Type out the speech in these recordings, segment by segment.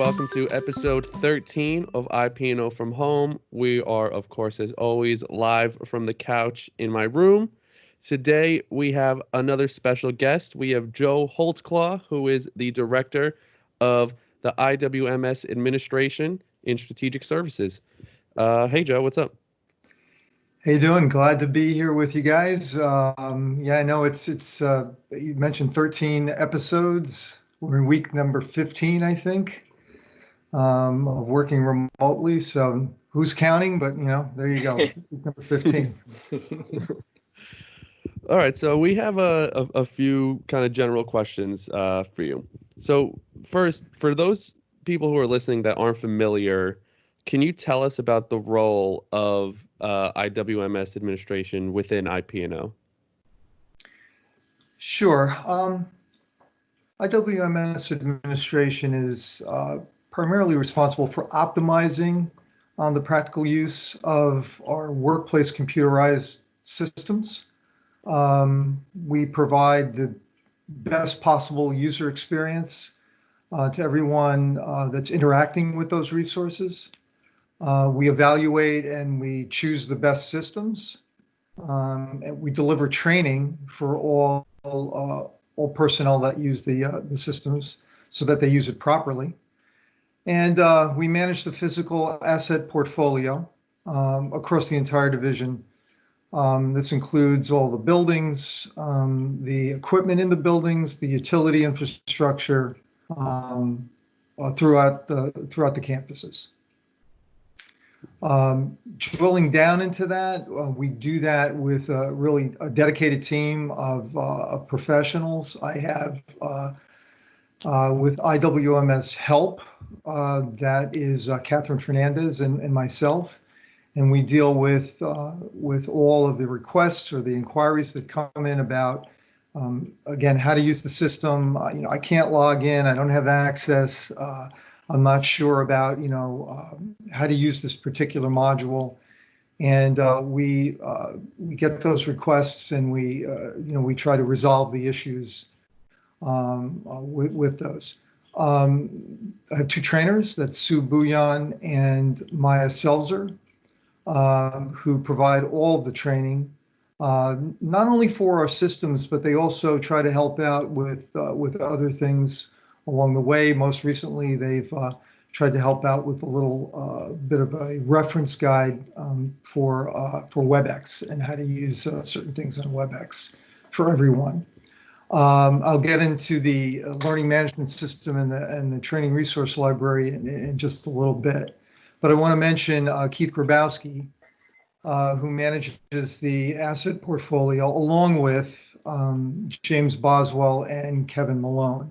welcome to episode 13 of IP&O from home. We are, of course, as always, live from the couch in my room. Today, we have another special guest. We have Joe Holtsclaw, who is the director of the IWMS Administration in Strategic Services. Hey, Joe, what's up? How you doing? Glad to be here with you guys. I know it's you mentioned 13 episodes. We're in week number 15, I think, of working remotely. So who's counting? But there you go, week number 15. All right, so we have a few kind of general questions for you. So first, for those people who are listening that aren't familiar, can you tell us about the role of IWMS administration within IP&O? Sure. IWMS administration is primarily responsible for optimizing the practical use of our workplace computerized systems. We provide the best possible user experience to everyone that's interacting with those resources. We evaluate and we choose the best systems. And we deliver training for all personnel that use the systems so that they use it properly. And we manage the physical asset portfolio across the entire division. This includes all the buildings, the equipment in the buildings, the utility infrastructure throughout the campuses. Drilling down into that, we do that with really a dedicated team of professionals. I have with IWMS Help, that is Catherine Fernandez and myself, and we deal with all of the requests or the inquiries that come in about, again, how to use the system. I can't log in, I don't have access. I'm not sure about, how to use this particular module, and we get those requests and we try to resolve the issues with those. I have two trainers, that's Sue Bouillon and Maya Selzer, who provide all of the training, not only for our systems, but they also try to help out with other things along the way. Most recently, they've tried to help out with a little bit of a reference guide for WebEx and how to use certain things on WebEx for everyone. I'll get into the learning management system and the training resource library in just a little bit. But I want to mention Keith Grabowski, who manages the asset portfolio, along with James Boswell and Kevin Malone.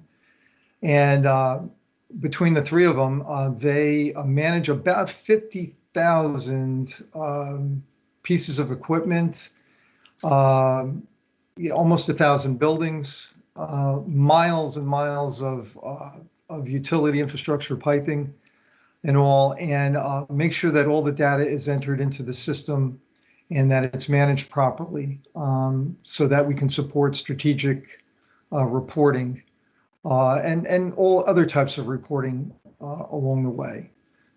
And between the three of them, they manage about 50,000 pieces of equipment, almost 1,000 buildings, miles and miles of utility infrastructure piping and all, and make sure that all the data is entered into the system and that it's managed properly, so that we can support strategic reporting and all other types of reporting along the way.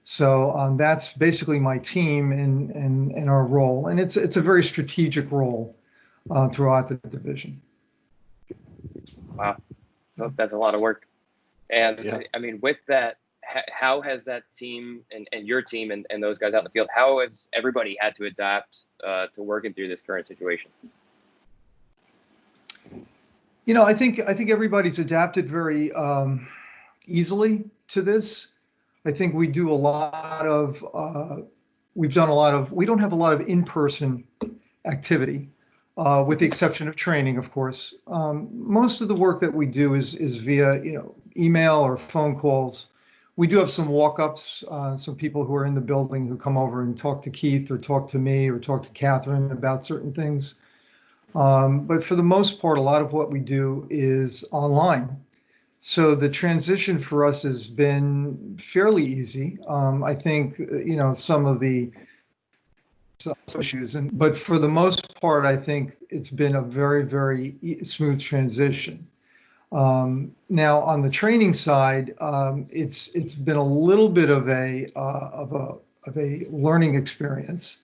So that's basically my team and our role, and it's a very strategic role throughout the division. Wow, so that's a lot of work. And yeah. I mean, with that, how has that team and your team and those guys out in the field, how has everybody had to adapt to working through this current situation? I think everybody's adapted very easily to this. I think we do a lot of, we don't have a lot of in-person activity, with the exception of training, of course. Most of the work that we do is via, email or phone calls. We do have some walk-ups, some people who are in the building who come over and talk to Keith or talk to me or talk to Catherine about certain things. But for the most part, a lot of what we do is online. So the transition for us has been fairly easy. I think, some of the issues, but for the most part, I think it's been a very, very smooth transition. Now on the training side, it's been a little bit of a learning experience,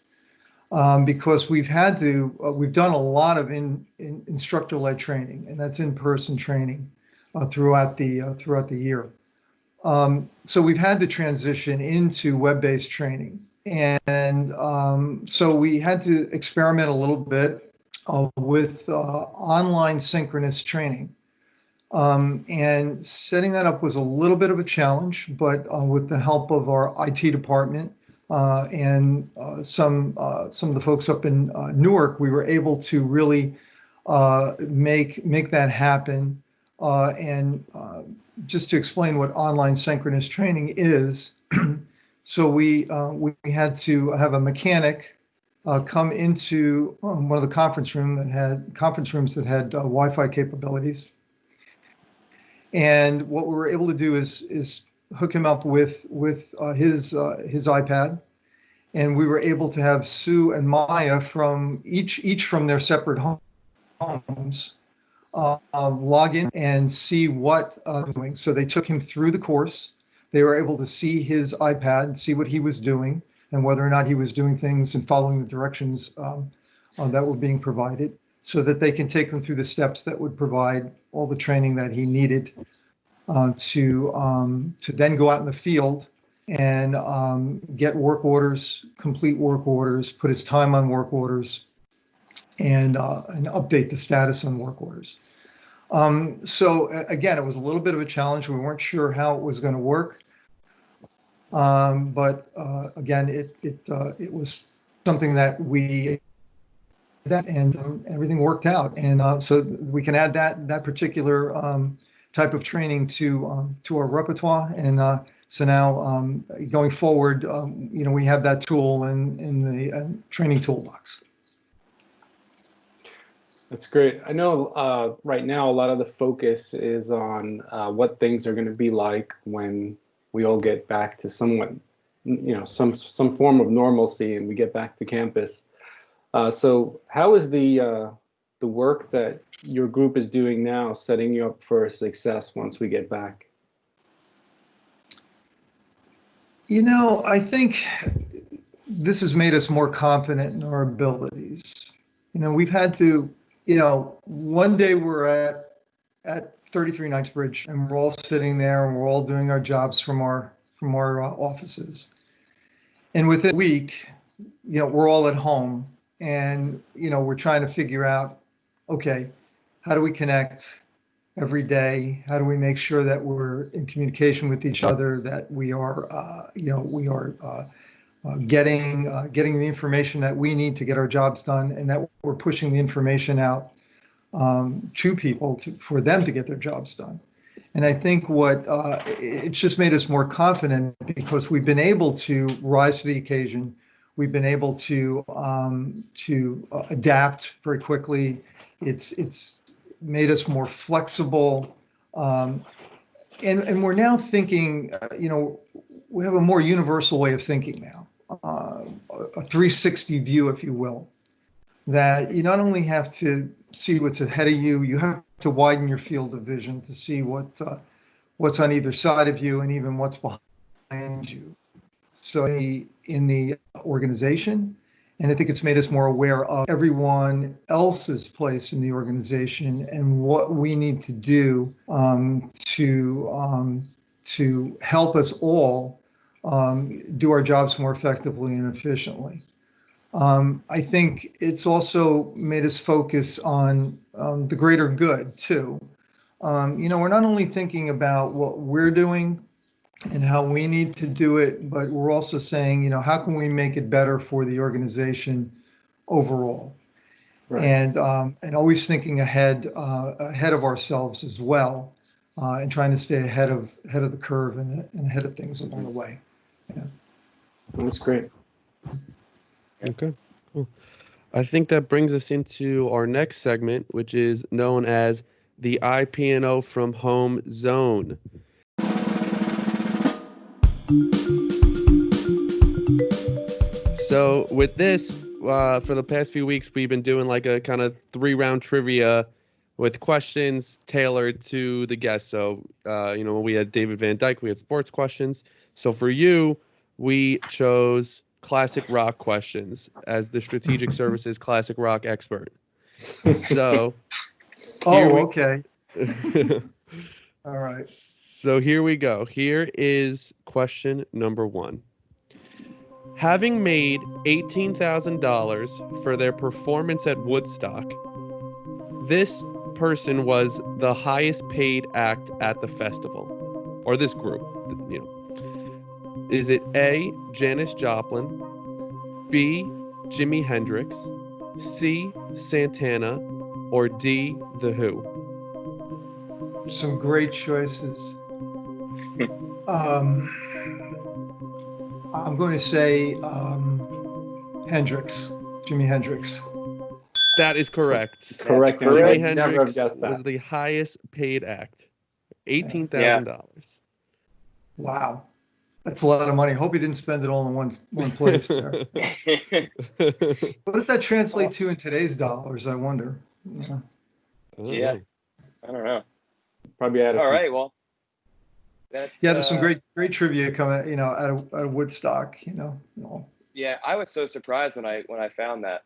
because we've done a lot of instructor-led training, and that's in-person training throughout the year. So we've had to transition into web-based training, and so we had to experiment a little bit with online synchronous training. And setting that up was a little bit of a challenge, but with the help of our IT department and some of the folks up in Newark, we were able to really make that happen. And just to explain what online synchronous training is, so we had to have a mechanic come into one of the conference rooms that had Wi-Fi capabilities. And what we were able to do is hook him up with his iPad, and we were able to have Sue and Maya from each from their separate homes log in and see what doing. So they took him through the course. They were able to see his iPad, see what he was doing, and whether or not he was doing things and following the directions that were being provided, so that they can take him through the steps that would provide all the training that he needed to then go out in the field and get work orders, complete work orders, put his time on work orders, and update the status on work orders. So again, it was a little bit of a challenge. We weren't sure how it was going to work, but again, it was something that and everything worked out. And so we can add that particular type of training to our repertoire. And so now going forward, we have that tool in the training toolbox. That's great. I know right now a lot of the focus is on what things are going to be like when we all get back to somewhat, some form of normalcy and we get back to campus. So how is the work that your group is doing now setting you up for success once we get back? I think this has made us more confident in our abilities. We've had to, one day we're at 33 Knightsbridge, and we're all sitting there and we're all doing our jobs from our offices. And within a week, we're all at home, and we're trying to figure out, okay, how do we connect every day? How do we make sure that we're in communication with each other, that we are getting the information that we need to get our jobs done, and that we're pushing the information out to people for them to get their jobs done. And I think it's just made us more confident because we've been able to rise to the occasion. We've been able to adapt very quickly. It's made us more flexible, and we're now thinking. We have a more universal way of thinking now, a 360 view, if you will. That you not only have to see what's ahead of you, you have to widen your field of vision to see what's on either side of you and even what's behind you. So in the organization, and I think it's made us more aware of everyone else's place in the organization and what we need to do to help us all do our jobs more effectively and efficiently. I think it's also made us focus on the greater good too. We're not only thinking about what we're doing and how we need to do it, but we're also saying, how can we make it better for the organization overall? Right. And always thinking ahead of ourselves as well, and trying to stay ahead of the curve and ahead of things along the way. Yeah. That's great. Okay, cool. I think that brings us into our next segment, which is known as the IP&O from Home Zone. So with this, for the past few weeks, we've been doing like a kind of 3-round trivia with questions tailored to the guest. So, when we had David Van Dyke, we had sports questions. So for you, we chose classic rock questions as the strategic services classic rock expert. So, okay. All right. So here we go. Here is question number 1. Having made $18,000 for their performance at Woodstock, this person was the highest paid act at the festival, or this group. Is it A, Janis Joplin, B, Jimi Hendrix, C, Santana, or D, The Who? Some great choices. I'm going to say Hendrix, Jimi Hendrix. That is correct. Correct. Jimi Never have Hendrix guessed that. was the highest paid act. $18,000. Wow. That's a lot of money. Hope he didn't spend it all in one place there. What does that translate to in today's dollars, I wonder? Yeah. I don't know. Probably out of All right, well. There's some great trivia coming, out of Woodstock, Yeah, I was so surprised when I found that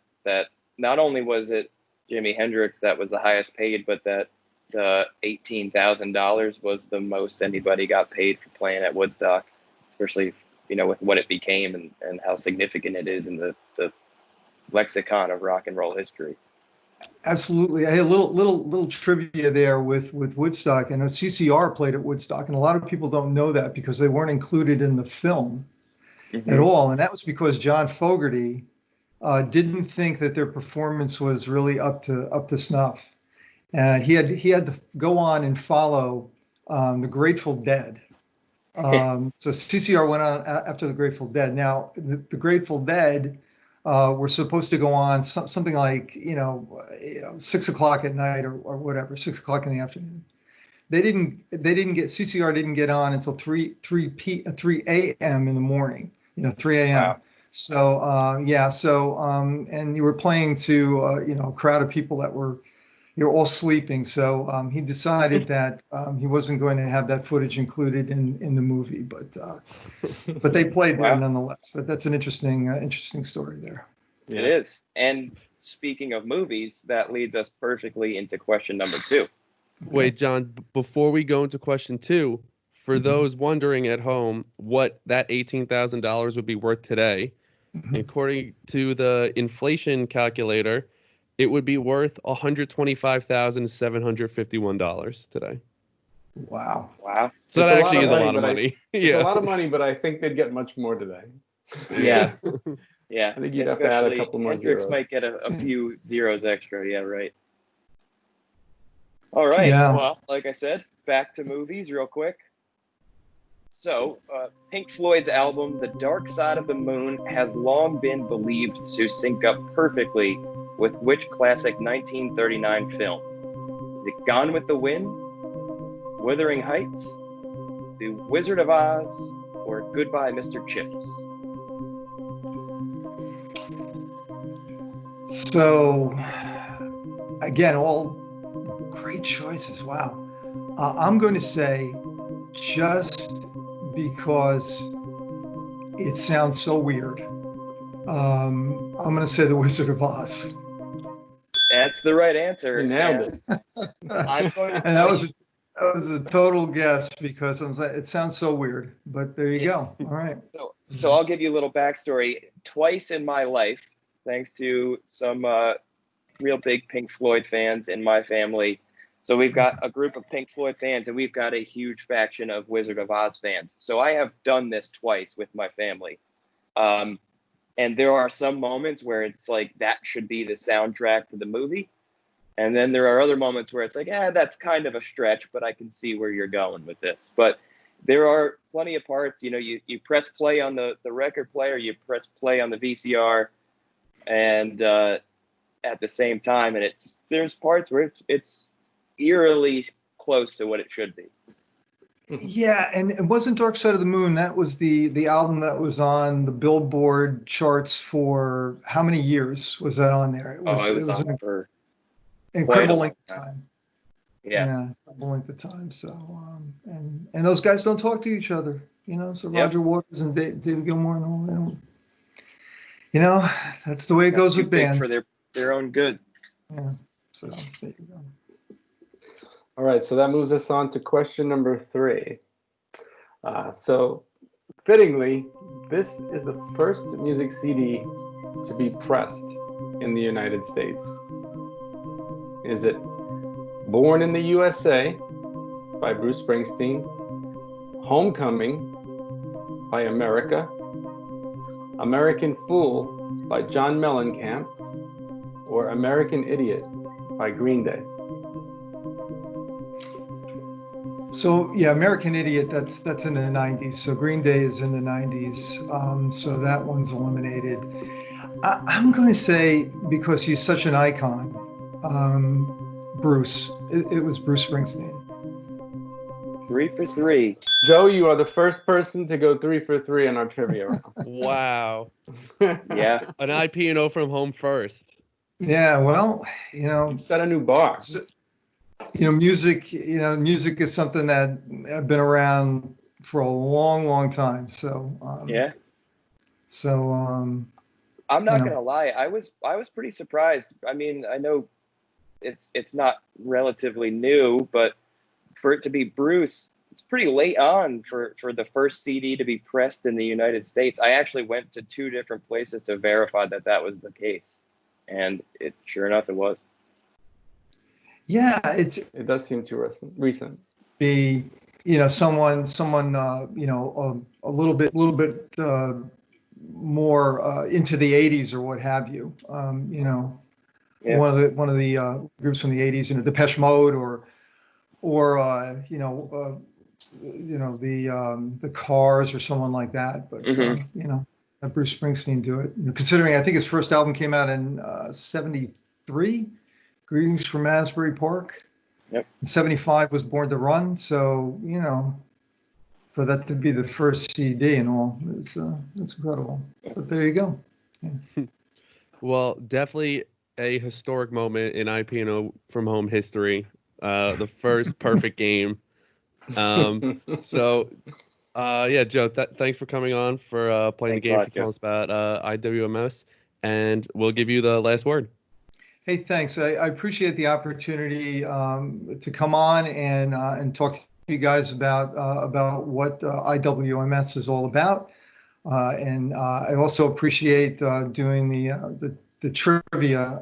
not only was it Jimi Hendrix that was the highest paid, but that the $18,000 was the most anybody got paid for playing at Woodstock, especially with what it became and how significant it is in the lexicon of rock and roll history. Absolutely. I had a little trivia there with Woodstock. I know CCR played at Woodstock, and a lot of people don't know that because they weren't included in the film at all. And that was because John Fogerty didn't think that their performance was really up to snuff. And he had to go on and follow the Grateful Dead. So CCR went on after the Grateful Dead. Now, the Grateful Dead were supposed to go on something like 6 o'clock at night or whatever, 6 o'clock in the afternoon. They didn't get CCR didn't get on until 3 a.m. in the morning. 3 a.m. Wow. So and you were playing to a crowd of people that were all sleeping. So he decided that he wasn't going to have that footage included in the movie, but they played there nonetheless. But that's an interesting story there. Yeah. It is. And speaking of movies, that leads us perfectly into question number 2. Okay. Wait, John, before we go into question 2, for those wondering at home what that $18,000 would be worth today, according to the inflation calculator, it would be worth $125,751 today. Wow. So that actually is a lot of money. It's a lot of money, but I think they'd get much more today. Yeah. I think you'd have to add a couple more Hendrix zeros. might get a few zeros extra. Yeah, right. All right. Yeah. Well, like I said, back to movies real quick. So, Pink Floyd's album, The Dark Side of the Moon, has long been believed to sync up perfectly with which classic 1939 film? Is it Gone with the Wind, Wuthering Heights, The Wizard of Oz, or Goodbye, Mr. Chips? So, again, all great choices. Wow. I'm going to say, just because it sounds so weird, I'm going to say The Wizard of Oz. That's the right answer. You nailed it. I'm going to And that was a total guess because it sounds so weird, but there you go. All right. So I'll give you a little backstory. Twice in my life, thanks to some real big Pink Floyd fans in my family. So we've got a group of Pink Floyd fans, and we've got a huge faction of Wizard of Oz fans. So I have done this twice with my family. And there are some moments where it's like that should be the soundtrack to the movie. And then there are other moments where it's like, that's kind of a stretch, but I can see where you're going with this. But there are plenty of parts, you press play on the record player, you press play on the VCR, and at the same time, and there's parts where it's eerily close to what it should be. Yeah, and it wasn't Dark Side of the Moon. That was the album that was on the Billboard charts for how many years was that on there? It was on for incredible length of time. Yeah. double length of time. So and those guys don't talk to each other, So Yep. Roger Waters and David Gilmour and all, they don't, that's the way it goes Too with big bands. for their own good. Yeah. So there you go. All right, so that moves us on to question number 3. So fittingly, this is the first music CD to be pressed in the United States. Is it Born in the USA by Bruce Springsteen, Homecoming by America, American Fool by John Mellencamp, or American Idiot by Green Day? So yeah, American Idiot, that's in the 90s. So Green Day is in the 90s. So that one's eliminated. I'm going to say, because he's such an icon, Bruce. It was Bruce Springsteen. 3 for 3. Joe, you are the first person to go 3 for 3 in our trivia round. Wow. Yeah. An IP&O from home first. Yeah, well, You've set a new bar. music is something that I've been around for a long, long time. So Yeah. So I'm not gonna lie, I was pretty surprised. I mean, I know it's not relatively new, but for it to be Bruce, it's pretty late on for the first CD to be pressed in the United States. I actually went to 2 different places to verify that was the case, and sure enough, it was. Yeah, It does seem too recent. be someone a little bit more into the 80s or what have you. Yeah. One of the groups from the 80s, Depeche Mode or the Cars or someone like that. But let Bruce Springsteen do it. Considering I think his first album came out in '73, Greetings from Asbury Park. Yep. In '75 was Born to Run. So for that to be the first CD and all, it's incredible. But there you go. Yeah. Well, definitely a historic moment in IP&O from home history. The first perfect game. So, yeah, Joe, thanks for coming on, for playing Thanks the a game, lot, for telling Joe. us about IWMS, and we'll give you the last word. Hey, thanks. I appreciate the opportunity to come on and talk to you guys about what IWMS is all about. And I also appreciate doing the trivia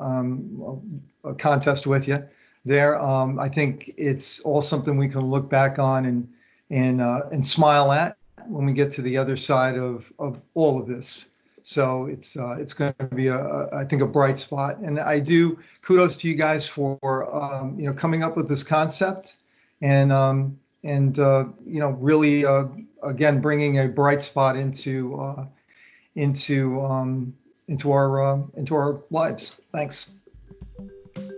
contest with you there. I think it's all something we can look back on and smile at when we get to the other side of all of this. So it's going to be I think a bright spot. And I do kudos to you guys for coming up with this concept and really again bringing a bright spot into our lives. Thanks.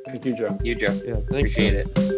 Thank you, Joe. You, Joe. Yeah, thanks, Appreciate Joe. it.